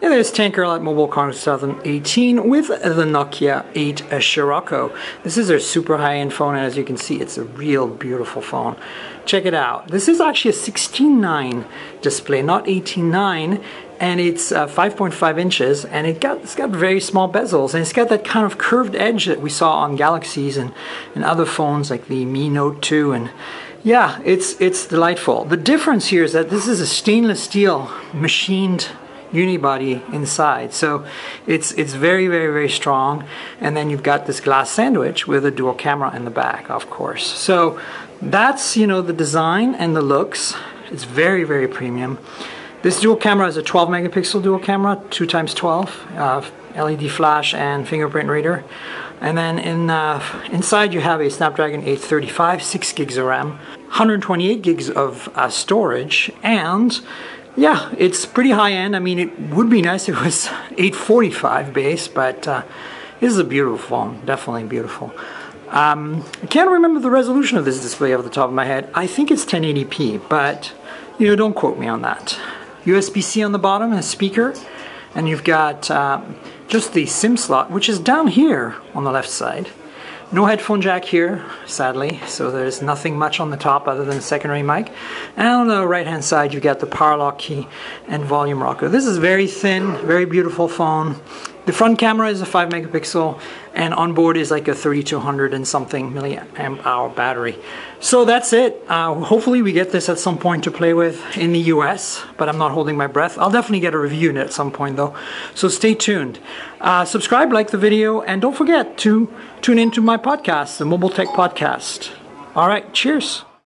Hey, there's Tanker at MobileCon 2018 with the Nokia 8 Sirocco. This is a super high-end phone, and as you can see, it's a real beautiful phone. Check it out. This is actually a 16:9 display, not 18:9, and it's 5.5 inches, and it's got very small bezels, and it's got that kind of curved edge that we saw on Galaxies and other phones like the Mi Note 2, and yeah, it's delightful. The difference here is that this is a stainless steel machined unibody inside, so it's very, very, very strong. And then you've got this glass sandwich with a dual camera in the back, of course. So that's, you know, the design and the looks. It's very, very premium. This dual camera is a 12 megapixel dual camera, 2x12, LED flash and fingerprint reader. And then inside you have a Snapdragon 835, 6 gigs of RAM, 128 gigs of storage, and yeah, it's pretty high-end. I mean, it would be nice if it was 845 base, but this is a beautiful phone, definitely beautiful. I can't remember the resolution of this display off the top of my head. I think it's 1080p, but you know, don't quote me on that. USB-C on the bottom and a speaker, and you've got just the SIM slot, which is down here on the left side. No headphone jack here, sadly, so there's nothing much on the top other than a secondary mic. And on the right hand side you've got the power lock key and volume rocker. This is very thin, very beautiful phone. The front camera is a 5 megapixel, and on board is like a 3200 and something milliamp hour battery. So that's it. Hopefully we get this at some point to play with in the US, but I'm not holding my breath. I'll definitely get a review in it at some point though, so stay tuned. Subscribe, like the video, and don't forget to tune into my podcast, the Mobile Tech Podcast. All right, cheers.